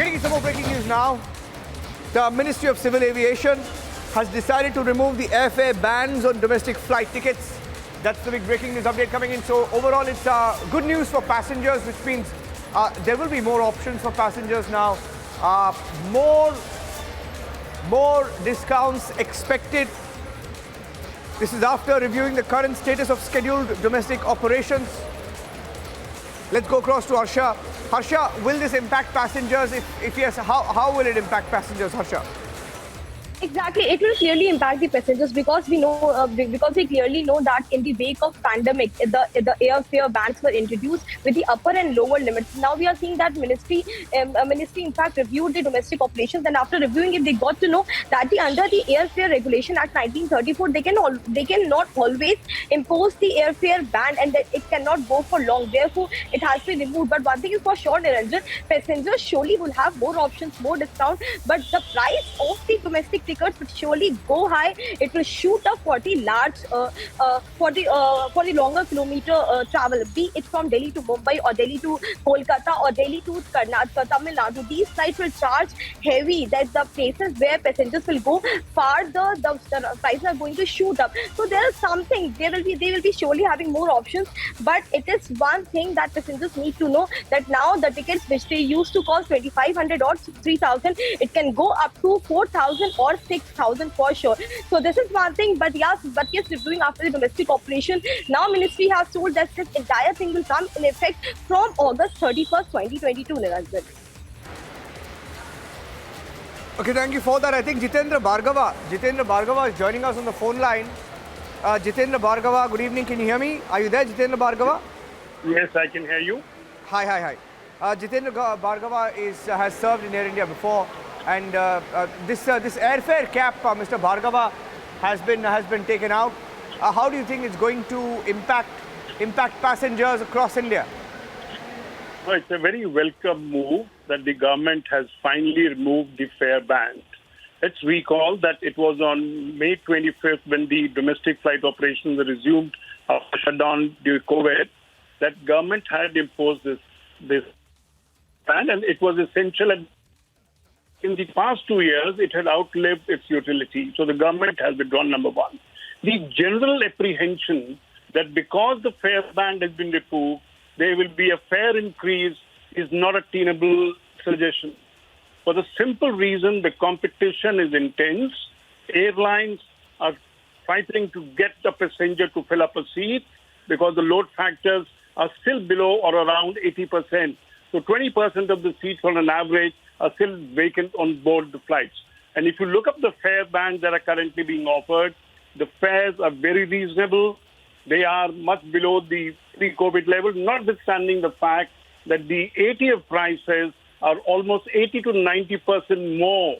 Bringing some more breaking news now. The Ministry of Civil Aviation has decided to remove the airfare bans on domestic flight tickets. That's the big breaking news update coming in. So overall, it's good news for passengers, which means there will be more options for passengers now. More discounts expected. This is after reviewing the current status of scheduled domestic operations. Let's go across to Harsha. Harsha, will this impact passengers? If yes, how will it impact passengers, Harsha? Exactly, it will clearly impact the passengers because we know because we clearly know that in the wake of pandemic, the airfare bans were introduced with the upper and lower limits. Now we are seeing that ministry in fact reviewed the domestic operations, and after reviewing it, they got to know that under the Airfare Regulation Act 1934, they cannot always impose the airfare ban, and that it cannot go for long. Therefore, it has been removed. But one thing is for sure, Niranjan, passengers surely will have more options, more discount, but the price of the domestic tickets would surely go high. It will shoot up for the large, for the longer kilometer travel, be it from Delhi to Mumbai or Delhi to Kolkata or Delhi to Karnataka, Tamil Nadu. These flights will charge heavy. That the places where passengers will go farther, the prices are going to shoot up. So there is something. They will be surely having more options. But it is one thing that passengers need to know, that now the tickets which they used to cost 2,500 or 3,000, it can go up to 4,000 or 6,000 for sure. So this is one thing, but yes, reviewing after the domestic operation, now ministry has told that this entire thing will come in effect from August 31st, 2022, Niranjan. Okay, thank you for that. I think Jitendra Bhargava is joining us on the phone line. Jitendra Bhargava, good evening. Can you hear me? Are you there, Jitendra Bhargava? Yes, I can hear you. Hi. Jitendra Bhargava has served in Air India before. And this airfare cap, Mr. Bhargava, has been taken out. How do you think it's going to impact passengers across India? Well, it's a very welcome move that the government has finally removed the fare ban. Let's recall that it was on May 25th when the domestic flight operations were resumed after shutdown due to COVID, that government had imposed this ban, and it was essential. In the past 2 years, it had outlived its utility. So the government has withdrawn, number one. The general apprehension that because the fare ban has been removed, there will be a fare increase is not a tenable suggestion. For the simple reason, the competition is intense. Airlines are fighting to get the passenger to fill up a seat because the load factors are still below or around 80%. So 20% of the seats on an average are still vacant on board the flights. And if you look up the fare bands that are currently being offered, the fares are very reasonable. They are much below the pre-COVID level, notwithstanding the fact that the ATF prices are almost 80 to 90% more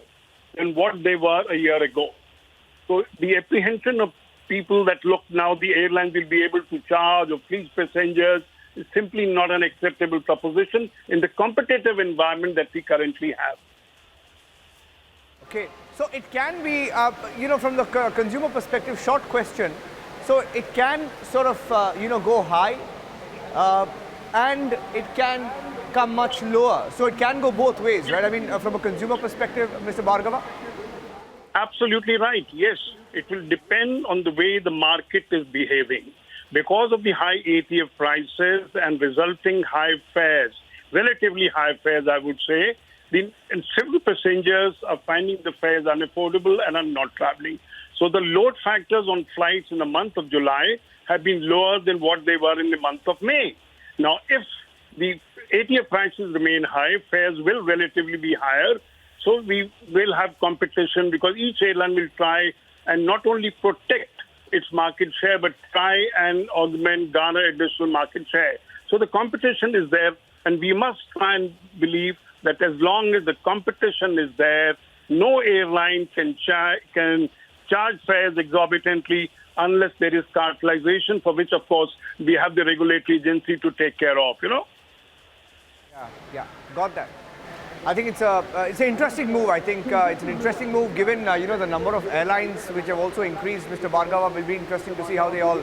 than what they were a year ago. So the apprehension of people that look now the airlines will be able to charge or fleece passengers is simply not an acceptable proposition in the competitive environment that we currently have. Okay, so it can be, from the consumer perspective, short question. So it can sort of, go high and it can come much lower. So it can go both ways, right? I mean, from a consumer perspective, Mr. Bhargava? Absolutely right. Yes, it will depend on the way the market is behaving. Because of the high ATF prices and resulting high fares, relatively high fares, I would say, and several passengers are finding the fares unaffordable and are not traveling. So the load factors on flights in the month of July have been lower than what they were in the month of May. Now, if the ATF prices remain high, fares will relatively be higher. So we will have competition because each airline will try and not only protect its market share, but try and garner additional market share. So the competition is there, and we must try and believe that as long as the competition is there, no airline can charge fares exorbitantly unless there is cartelization, for which, of course, we have the regulatory agency to take care of, Yeah, got that. I think it's an interesting move. I think it's an interesting move given the number of airlines which have also increased. Mr. Bhargava, will be interesting to see how they all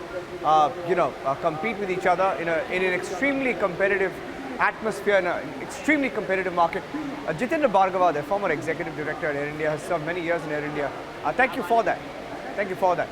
compete with each other in an extremely competitive atmosphere in an extremely competitive market. Jitendra Bhargava, the former executive director at Air India, has served many years in Air India. Thank you for that. Thank you for that.